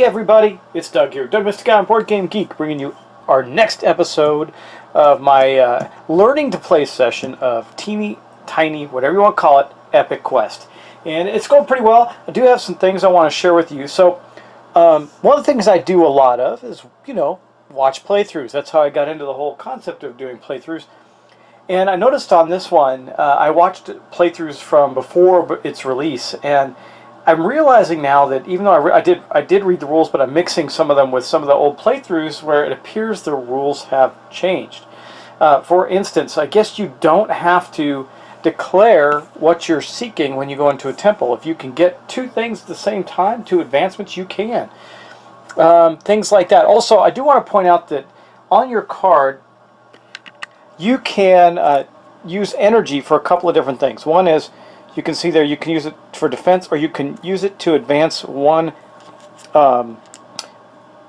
Hey everybody, it's Doug here, Doug Mystic on Board Game Geek, bringing you our next episode of my learning to play session of Teeny Tiny, whatever you want to call it, Epic Quest. And it's going pretty well. I do have some things I want to share with you. So one of the things I do a lot of is, watch playthroughs. That's how I got into the whole concept of doing playthroughs. And I noticed on this one, I watched playthroughs from before its release, and I'm realizing now that even though I did read the rules, but I'm mixing some of them with some of the old playthroughs where it appears the rules have changed. For instance, I guess you don't have to declare what you're seeking when you go into a temple. If you can get two things at the same time, two advancements, you can. Things like that. Also, I do want to point out that on your card, you can use energy for a couple of different things. One is, you can see there, you can use it for defense, or you can use it to advance one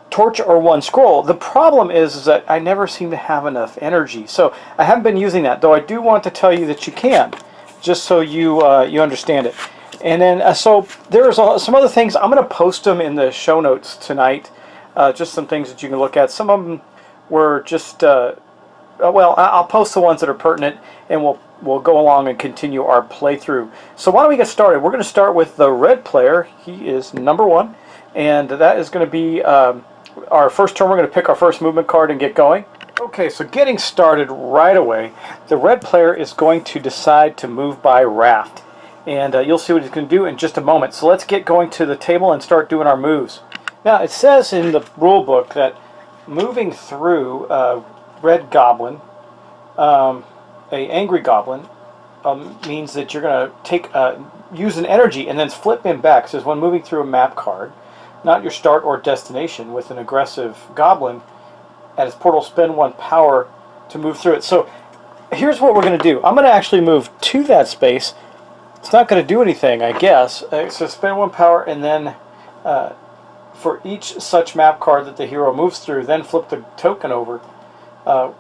torch or one scroll. The problem is that I never seem to have enough energy, so I haven't been using that, though I do want to tell you that you can, just so you understand it. And then, so there's some other things. I'm going to post them in the show notes tonight, just some things that you can look at. Some of them were just, well, I'll post the ones that are pertinent, and we'll go along and continue our playthrough. So why don't we get started? We're going to start with the red player. He is number 1, and that is going to be our first turn. We're going to pick our first movement card and get going. Okay, so getting started right away, the red player is going to decide to move by raft, and you'll see what he's going to do in just a moment. So let's get going to the table and start doing our moves. Now, it says in the rule book that moving through red goblin, a angry goblin, means that you're going to take use an energy and then flip him back. It says when moving through a map card, not your start or destination, with an aggressive goblin at its portal, spend 1 power to move through it. So here's what we're going to do. I'm going to actually move to that space. It's not going to do anything, I guess. So spend 1 power, and then for each such map card that the hero moves through, then flip the token over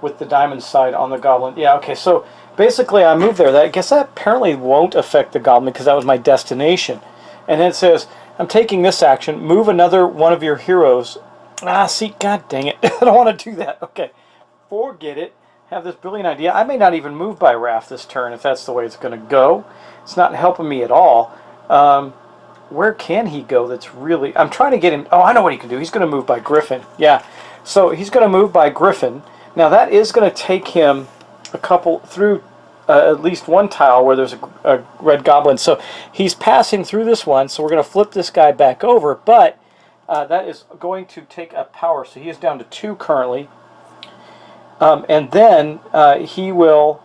with the diamond side on the goblin. Yeah, okay, so basically I moved there. I guess that apparently won't affect the goblin because that was my destination. And then it says, I'm taking this action, move another one of your heroes. See, god dang it. I don't want to do that. Okay, forget it. Have this brilliant idea. I may not even move by raft this turn if that's the way it's going to go. It's not helping me at all. Where can he go that's really... I'm trying to get him... Oh, I know what he can do. He's going to move by Griffin. Yeah, so he's going to move by Griffin. Now that is going to take him a couple through at least one tile where there's a red goblin. So he's passing through this one. So we're going to flip this guy back over. But that is going to take a power. So he is down to 2 currently. And then he will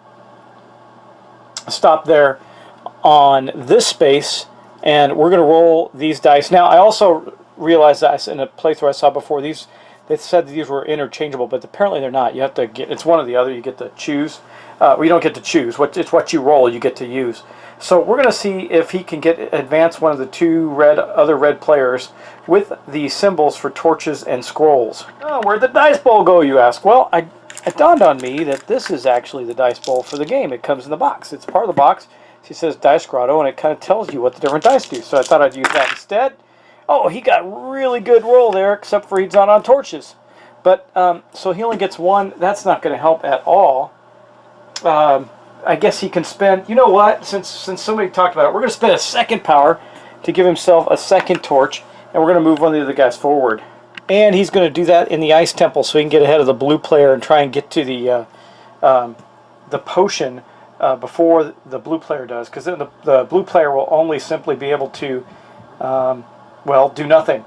stop there on this space. And we're going to roll these dice. Now I also realized that in a playthrough I saw before, they said these were interchangeable, but apparently they're not. You have to get, it's one or the other. You get to choose. Well, you don't get to choose. It's what you roll you get to use. So we're going to see if he can advance one of the 2 other red players with the symbols for torches and scrolls. Oh, where'd the dice bowl go, you ask? Well, it dawned on me that this is actually the dice bowl for the game. It comes in the box. It's part of the box. It says Dice Grotto, and it kind of tells you what the different dice do. So I thought I'd use that instead. Oh, he got really good roll there, except for he's not on torches. But, so he only gets 1. That's not going to help at all. I guess he can spend... You know what? Since somebody talked about it, we're going to spend a 2nd power to give himself a 2nd torch, and we're going to move one of the other guys forward. And he's going to do that in the Ice Temple so he can get ahead of the blue player and try and get to the potion before the blue player does. Because then the blue player will only simply be able to... well, do nothing,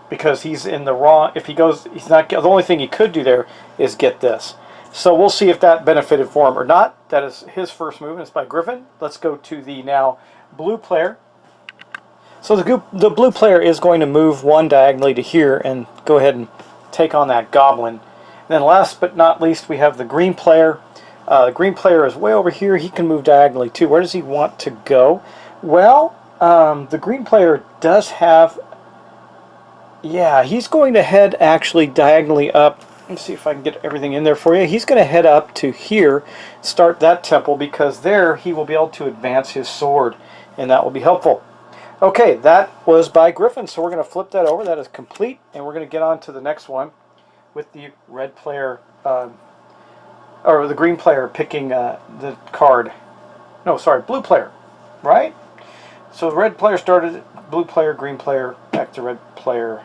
because he's in the wrong. If he goes, he's not. The only thing he could do there is get this. So we'll see if that benefited for him or not. That is his first move, and it's by Griffin. Let's go to the now blue player. So the blue player is going to move 1 diagonally to here and go ahead and take on that goblin. And then last but not least, we have the green player. The green player is way over here. He can move diagonally too. Where does he want to go? Well, the green player does have... Yeah, he's going to head actually diagonally up. Let's see if I can get everything in there for you. He's going to head up to here, start that temple, because there he will be able to advance his sword, and that will be helpful. Okay, that was by Griffin, so we're going to flip that over. That is complete, and we're going to get on to the next one with the red player, or the green player picking the card. No, sorry, blue player, right? So the red player started, blue player, green player, back to red player.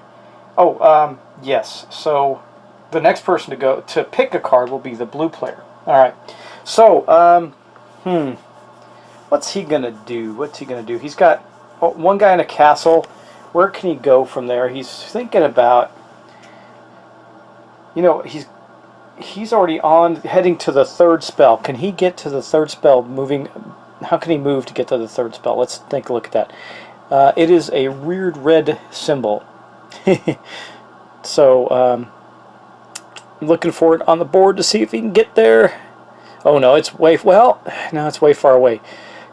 Oh, yes. So the next person to pick a card will be the blue player. All right. So, what's he gonna do? What's he gonna do? He's got one guy in a castle. Where can he go from there? He's thinking about, you know, he's already heading to the third spell. Can he get to the third spell moving? How can he move to get to the third spell? Let's take a look at that. It is a weird red symbol. So, I'm looking for it on the board to see if he can get there. Oh no, it's way, well, no, it's way far away.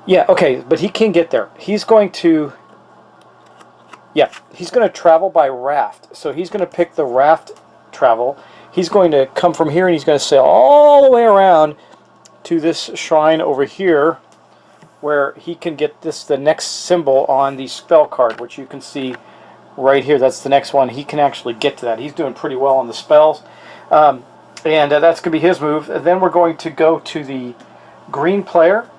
Yeah, okay, but he can get there. He's going to, yeah, he's going to travel by raft. So he's going to pick the raft travel. He's going to come from here and he's going to sail all the way around to this shrine over here where he can get the next symbol on the spell card, which you can see right here. That's the next one. He can actually get to that. He's doing pretty well on the spells. And that's going to be his move. And then we're going to go to the green player,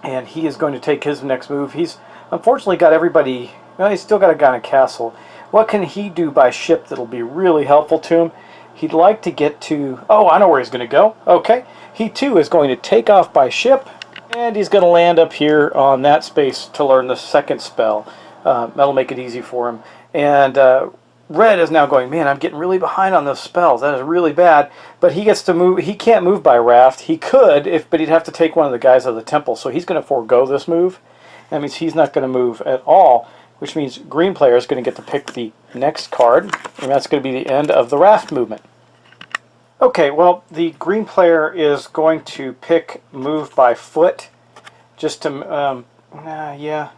and he is going to take his next move. He's unfortunately got everybody, well, he's still got a guy in a castle. What can he do by ship that'll be really helpful to him? He'd like to get to, oh, I know where he's going to go. Okay. He too is going to take off by ship, and he's going to land up here on that space to learn the second spell. That'll make it easy for him. And red is now going, man, I'm getting really behind on those spells. That is really bad. But he gets to move. He can't move by raft. He could, but he'd have to take one of the guys of the temple. So he's going to forego this move. That means he's not going to move at all, which means green player is going to get to pick the next card, and that's going to be the end of the raft movement. Okay, well, the green player is going to pick move by foot, just to, yeah.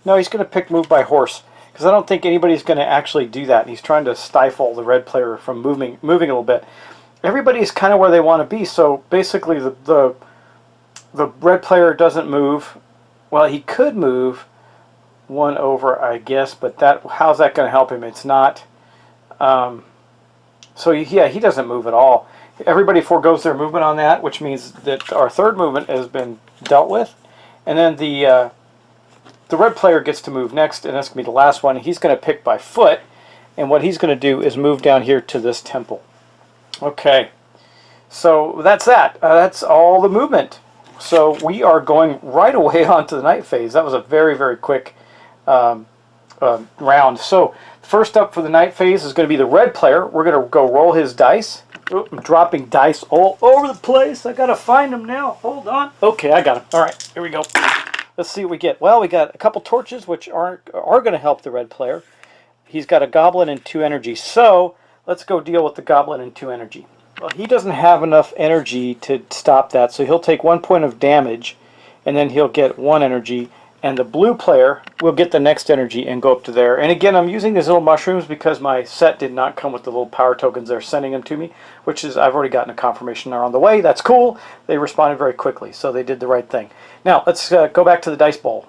No, he's going to pick move by horse, because I don't think anybody's going to actually do that. He's trying to stifle the red player from moving a little bit. Everybody's kind of where they want to be, so basically the red player doesn't move. Well, he could move one over, I guess, but how's that going to help him? It's not. So yeah, he doesn't move at all. Everybody forgoes their movement on that, which means that our third movement has been dealt with. And then the red player gets to move next, and that's going to be the last one. He's going to pick by foot, and what he's going to do is move down here to this temple. Okay, so that's that. That's all the movement. So we are going right away on to the night phase. That was a very, very quick round. So first up for the night phase is going to be the red player. We're going to go roll his dice. Ooh, I'm dropping dice all over the place. I got to find them now. Hold on. Okay, I got them. All right, here we go. Let's see what we get. Well, we got a couple torches, which are going to help the red player. He's got a goblin and 2 energy. So let's go deal with the goblin and 2 energy. Well, he doesn't have enough energy to stop that, so he'll take 1 point of damage, and then he'll get 1 energy. And the blue player will get the next energy and go up to there. And again, I'm using these little mushrooms because my set did not come with the little power tokens. They're sending them to me, which is, I've already gotten a confirmation they're on the way. That's cool. They responded very quickly, so they did the right thing. Now, let's go back to the dice bowl.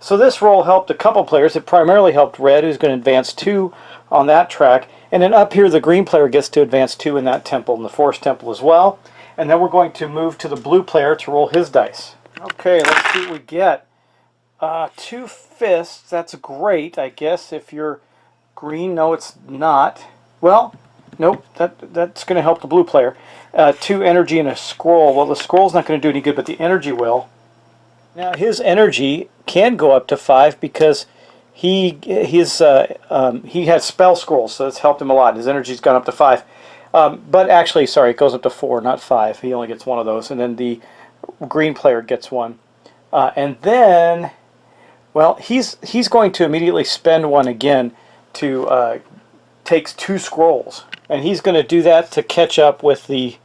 So this roll helped a couple players. It primarily helped red, who's going to advance 2 on that track. And then up here, the green player gets to advance 2 in that temple, and the forest temple as well. And then we're going to move to the blue player to roll his dice. Okay, let's see what we get. 2 fists, that's great, I guess. If you're green, no, it's not. Well, nope, that's going to help the blue player. 2 energy and a scroll. Well, the scroll's not going to do any good, but the energy will. Now, his energy can go up to 5 because he has spell scrolls, so it's helped him a lot. His energy's gone up to 5. But actually, sorry, it goes up to 4, not 5. He only gets 1 of those, and then the green player gets 1. And then, well, he's going to immediately spend 1 again to takes 2 scrolls, and he's going to do that to catch up with the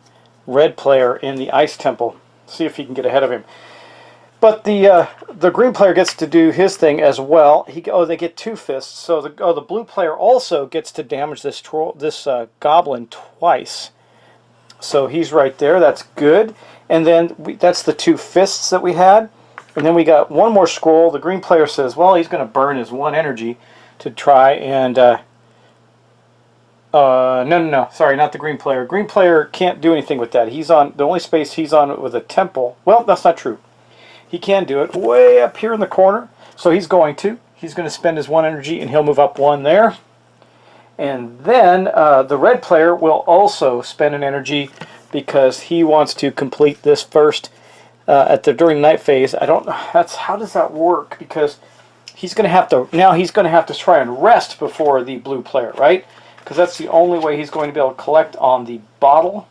red player in the ice temple. See if he can get ahead of him. But the green player gets to do his thing as well. They get 2 fists. So the blue player also gets to damage this goblin twice. So he's right there. That's good. And then that's the 2 fists that we had. And then we got one more scroll. The green player says, well, he's going to burn his 1 energy to try and... no. Sorry, not the green player. Green player can't do anything with that. He's on... The only space he's on with a temple... Well, that's not true. He can do it way up here in the corner. So he's going to. He's going to spend his 1 energy, and he'll move up 1 there. And then the red player will also spend an energy because he wants to complete this first during the night phase. I don't know. How does that work? Because he's going to have to try and rest before the blue player, right? Because that's the only way he's going to be able to collect on the bottle.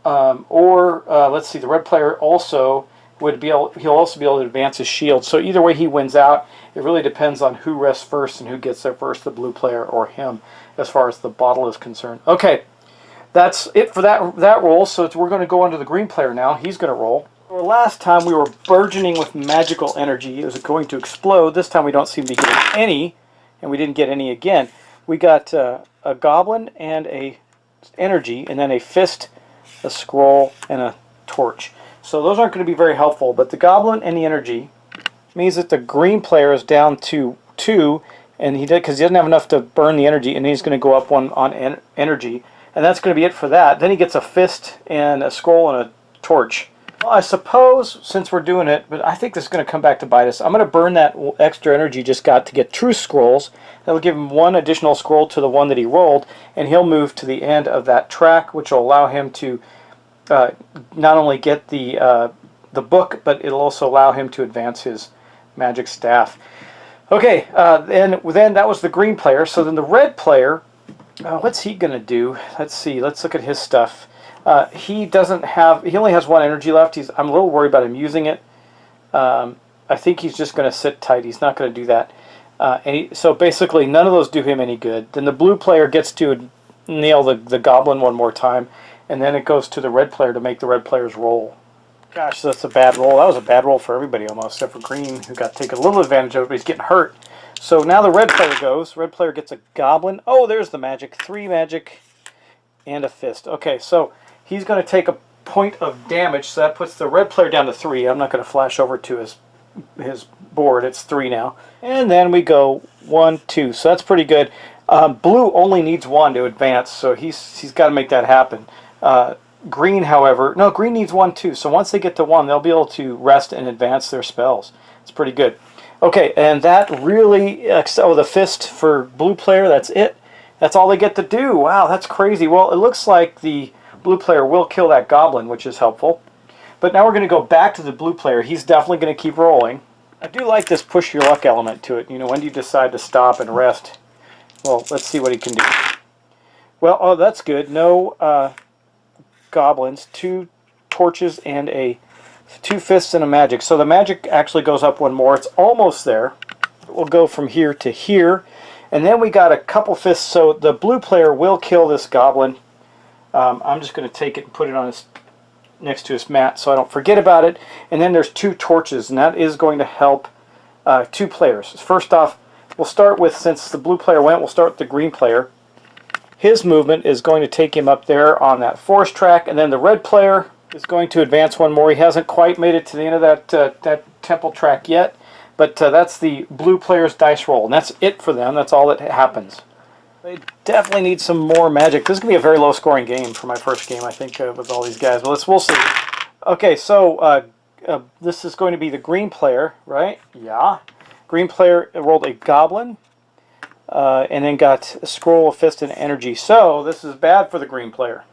Let's see, the red player also he'll also be able to advance his shield. So either way he wins out. It really depends on who rests first and who gets there first, the blue player or him, as far as the bottle is concerned. Okay, that's it for that roll. So we're going to go on to the green player now. He's going to roll. Well, last time we were burgeoning with magical energy. It was going to explode. This time we don't seem to be getting any, and we didn't get any again. We got a goblin and a energy, and then a fist, a scroll, and a torch. So those aren't going to be very helpful, but the goblin and the energy means that the green player is down to 2, and because he doesn't have enough to burn the energy, and he's going to go up 1 on energy, and that's going to be it for that. Then he gets a fist and a scroll and a torch. Well, I suppose, since we're doing it, but I think this is going to come back to bite us, I'm going to burn that extra energy just got to get true scrolls. That'll give him 1 additional scroll to the 1 that he rolled, and he'll move to the end of that track, which will allow him to not only get the book, but it'll also allow him to advance his magic staff. Okay, then that was the green player. So then the red player, what's he going to do? Let's see. Let's look at his stuff. He only has 1 energy left. I'm a little worried about him using it. I think he's just going to sit tight. He's not going to do that. So basically, none of those do him any good. Then the blue player gets to nail the goblin 1 more time, and then it goes to the red player to make the red player's roll. Gosh, that's a bad roll. That was a bad roll for everybody almost, except for green, who got to take a little advantage of it, but he's getting hurt. So now the red player goes. Red player gets a goblin. Oh, there's the magic. 3 magic and a fist. Okay, so he's going to take a point of damage, so that puts the red player down to 3. I'm not going to flash over to his board. It's 3 now. And then we go 1, 2. So that's pretty good. Blue only needs 1 to advance, so he's got to make that happen. Green, however, no, green needs 1 too. So once they get to 1, they'll be able to rest and advance their spells. It's pretty good. Okay, and that really, the fist for blue player, that's it. That's all they get to do. Wow, that's crazy. Well, it looks like the blue player will kill that goblin, which is helpful. But now we're going to go back to the blue player. He's definitely going to keep rolling. I do like this push your luck element to it. You know, when do you decide to stop and rest? Well, let's see what he can do. Well, oh, that's good. No goblins, 2 torches, and 2 fists and a magic. So the magic actually goes up 1 more. It's almost there. We'll go from here to here. And then we got a couple fists, so the blue player will kill this goblin. I'm just going to take it and put it on next to his mat so I don't forget about it. And then there's 2 torches, and that is going to help 2 players. First off, we'll start with, since the blue player went, we'll start with the green player. His movement is going to take him up there on that forest track, and then the red player is going to advance 1 more. He hasn't quite made it to the end of that temple track yet, but that's the blue player's dice roll, and that's it for them. That's all that happens. They definitely need some more magic. This is going to be a very low-scoring game for my first game, I think, with all these guys. But we'll see. Okay, so this is going to be the green player, right? Yeah. Green player rolled a goblin. And then got a scroll, a fist, and energy. So this is bad for the green player.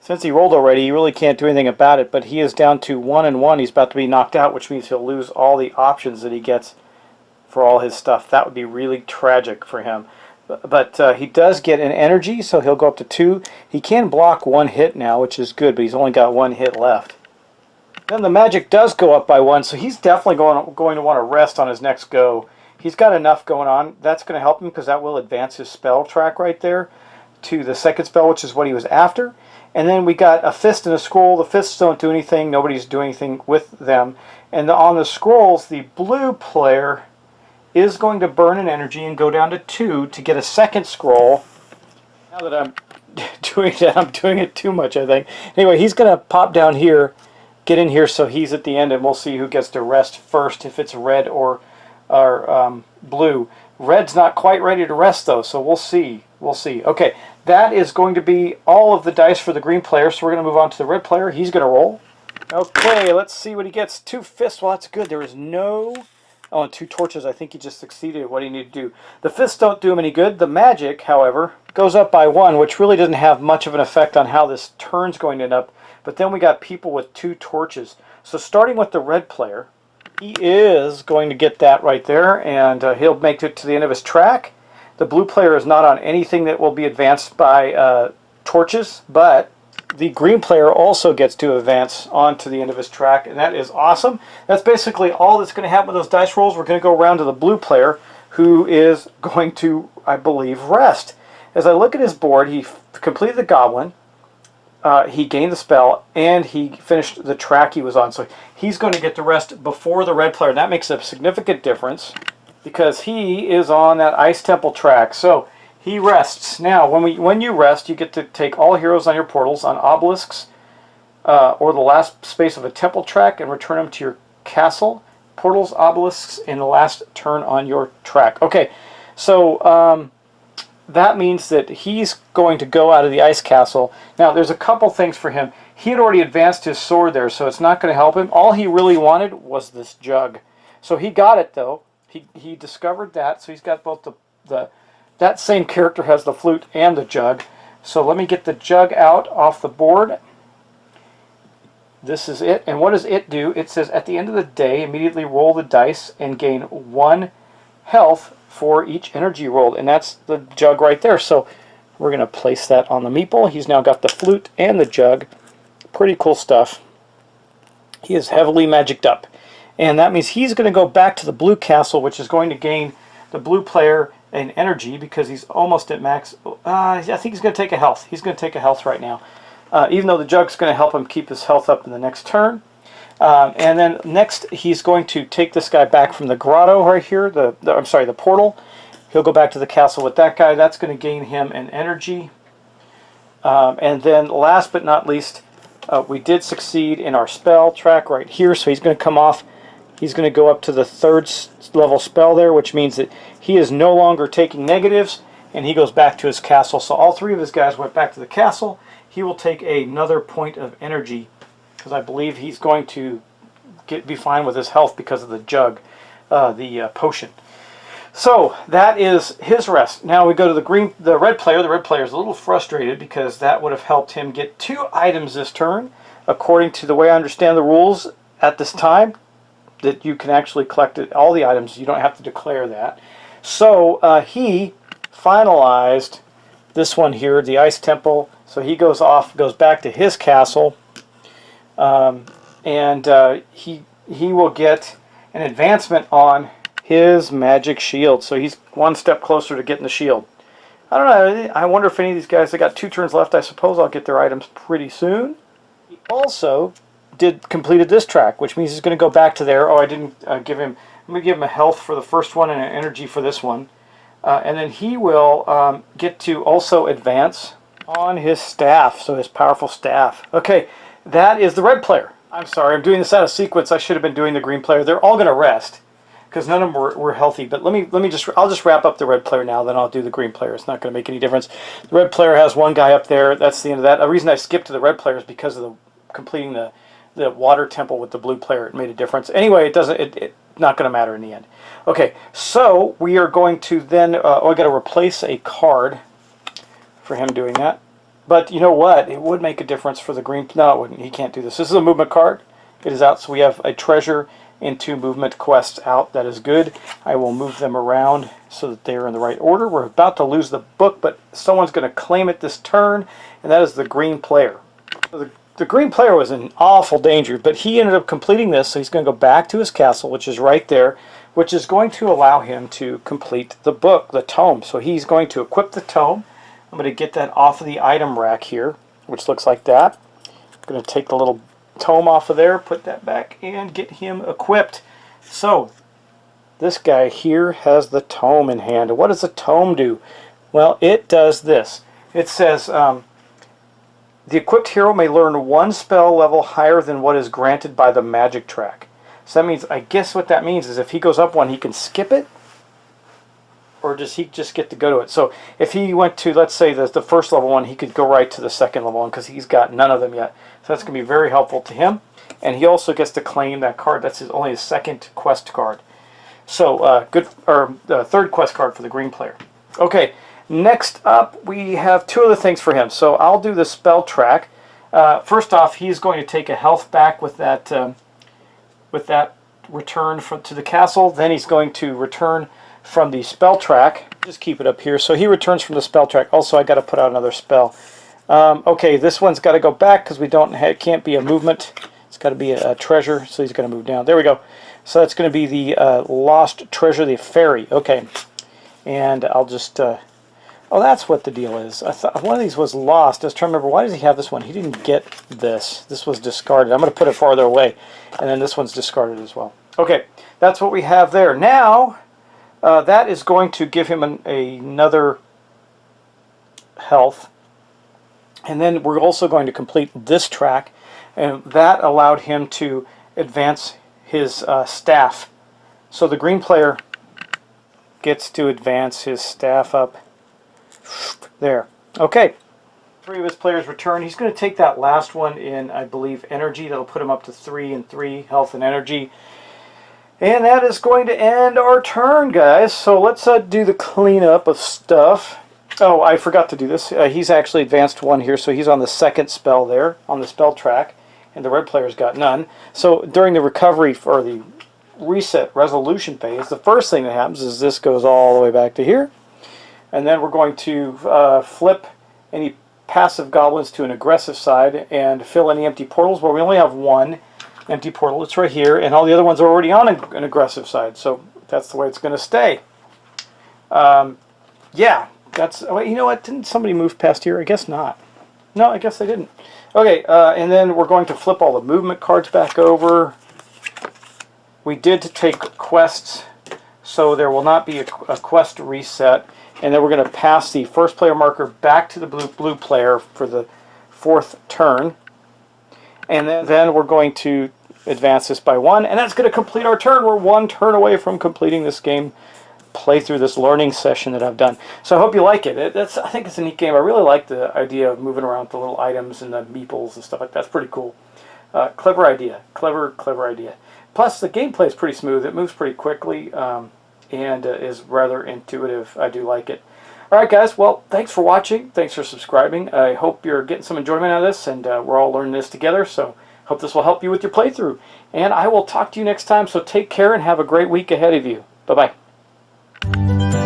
Since he rolled already, he really can't do anything about it, but he is down to 1 and 1. He's about to be knocked out, which means he'll lose all the options that he gets for all his stuff. That would be really tragic for him. But he does get an energy, so he'll go up to 2. He can block 1 hit now, which is good, but he's only got 1 hit left. Then the magic does go up by 1, so he's definitely going to want to rest on his next go. He's got enough going on. That's going to help him because that will advance his spell track right there to the second spell, which is what he was after. And then we got a fist and a scroll. The fists don't do anything. Nobody's doing anything with them. And on the scrolls, the blue player is going to burn an energy and go down to 2 to get a second scroll. Now that I'm doing that, I'm doing it too much, I think. Anyway, he's going to pop down here get in here so he's at the end, and we'll see who gets to rest first, if it's red or blue. Red's not quite ready to rest though, so we'll see. We'll see. Okay, that is going to be all of the dice for the green player, so we're going to move on to the red player. He's going to roll. Okay, let's see what he gets. 2 fists. Well, that's good. There is no... Oh, and 2 torches. I think he just succeeded at what he needed to do. The fists don't do him any good. The magic, however, goes up by 1, which really doesn't have much of an effect on how this turn's going to end up. But then we got people with 2 torches. So starting with the red player, he is going to get that right there, and he'll make it to the end of his track. The blue player is not on anything that will be advanced by torches, but the green player also gets to advance on to the end of his track, and that is awesome. That's basically all that's going to happen with those dice rolls. We're going to go around to the blue player, who is going to, I believe, rest. As I look at his board, he completed the goblin, he gained the spell, and he finished the track he was on. So he's going to get to rest before the red player, and that makes a significant difference because he is on that Ice Temple track. So he rests. Now, when you rest, you get to take all heroes on your portals, on obelisks, or the last space of a temple track, and return them to your castle. Portals, obelisks, in the last turn on your track. Okay, so that means that he's going to go out of the ice castle. Now, there's a couple things for him. He had already advanced his sword there, so it's not going to help him. All he really wanted was this jug. So he got it, though. He discovered that, so he's got both that same character has the flute and the jug. So let me get the jug out off the board. This is it. And what does it do? It says at the end of the day, immediately roll the dice and gain 1 health for each energy rolled. And that's the jug right there. So we're going to place that on the meeple. He's now got the flute and the jug. Pretty cool stuff. He is heavily magicked up. And that means he's going to go back to the blue castle, which is going to gain the blue player an energy because he's almost at max. I think he's going to take a health. He's going to take a health right now. Even though the jug's going to help him keep his health up in the next turn. And then next he's going to take this guy back from the grotto right here, the portal. He'll go back to the castle with that guy. That's going to gain him an energy. And then last but not least, we did succeed in our spell track right here, so he's going to come off. He's going to go up to the 3rd level spell there, which means that he is no longer taking negatives, and he goes back to his castle. So all 3 of his guys went back to the castle. He will take another point of energy, because I believe he's going to be fine with his health because of the jug, the potion. So that is his rest. Now we go to the red player. The red player is a little frustrated because that would have helped him get 2 items this turn, according to the way I understand the rules at this time. That you can actually collect all the items. You don't have to declare that. So he finalized this one here, the Ice Temple. So he goes back to his castle, and he will get an advancement on his magic shield. So he's 1 step closer to getting the shield. I don't know. I wonder if any of these guys, they got 2 turns left. I suppose I'll get their items pretty soon. He also completed this track, which means he's going to go back to there. Oh, I didn't give him. I'm going to give him a health for the first one and an energy for this one, and then he will get to also advance on his staff, so his powerful staff. Okay, that is the red player. I'm sorry, I'm doing this out of sequence. I should have been doing the green player. They're all going to rest because none of them were healthy. But I'll just wrap up the red player now. Then I'll do the green player. It's not going to make any difference. The red player has 1 guy up there. That's the end of that. The reason I skipped to the red player is because of completing the water temple with the blue player. It made a difference. Anyway, it's not going to matter in the end. Okay, so we are going to then, I got to replace a card for him doing that. But you know what? It would make a difference for the green. No, it wouldn't. He can't do this. This is a movement card. It is out, so we have a treasure and 2 movement quests out. That is good. I will move them around so that they're in the right order. We're about to lose the book, but someone's going to claim it this turn, and that is the green player. So the green player was in awful danger, but he ended up completing this, so he's going to go back to his castle, which is right there, which is going to allow him to complete the book, the tome. So he's going to equip the tome. I'm going to get that off of the item rack here, which looks like that. I'm going to take the little tome off of there, put that back, and get him equipped. So this guy here has the tome in hand. And what does the tome do? Well, it does this. It says, The equipped hero may learn one spell level higher than what is granted by the magic track. So that means, I guess what that means is if he goes up one, he can skip it? Or does he just get to go to it? So if he went to, let's say, the first level one, he could go right to the second level one because he's got none of them yet. So that's going to be very helpful to him. And he also gets to claim that card. That's only his second quest card. So third quest card for the green player. Okay, next up we have two other things for him. So I'll do the spell track. First off, he's going to take a health back with that return to the castle. Then he's going to return from the spell track. Just keep it up here. So he returns from the spell track. Also, I got to put out another spell. Okay, this one's got to go back because we can't be a movement. It's got to be a treasure. So he's going to move down. There we go. So that's going to be the lost treasure, the fairy. Okay, and I'll just. Oh, that's what the deal is. I thought one of these was lost. I was trying to remember, why does he have this one? He didn't get this. This was discarded. I'm going to put it farther away, and then this one's discarded as well. Okay, that's what we have there. Now, that is going to give him another health, and then we're also going to complete this track, and that allowed him to advance his staff. So the green player gets to advance his staff up there. Okay, three of his players return. He's going to take that last one in, I believe, energy. That'll put him up to 3 and 3 health and energy. And that is going to end our turn, guys. So let's do the cleanup of stuff. Oh, I forgot to do this. He's actually advanced one here, so he's on the second spell there on the spell track, and the red player's got none. So during the recovery or the reset resolution phase, the first thing that happens is this goes all the way back to here. And then we're going to flip any passive goblins to an aggressive side and fill any empty portals. Well, we only have one empty portal. It's right here, and all the other ones are already on an aggressive side. So that's the way it's going to stay. Yeah, that's. Oh, you know what? Didn't somebody move past here? I guess not. No, I guess they didn't. Okay, and then we're going to flip all the movement cards back over. We did take quests, so there will not be a quest reset. And then we're going to pass the first player marker back to the blue player for the fourth turn. And then we're going to advance this by 1. And that's going to complete our turn. We're 1 turn away from completing this game playthrough, this learning session that I've done. So I hope you like it. I think it's a neat game. I really like the idea of moving around the little items and the meeples and stuff like that. That's pretty cool. Clever idea. Clever idea. Plus, the gameplay is pretty smooth. It moves pretty quickly. And is rather intuitive. I do like it. Alright guys, well, thanks for watching. Thanks for subscribing. I hope you're getting some enjoyment out of this, and we're all learning this together, so hope this will help you with your playthrough. And I will talk to you next time, so take care and have a great week ahead of you. Bye-bye.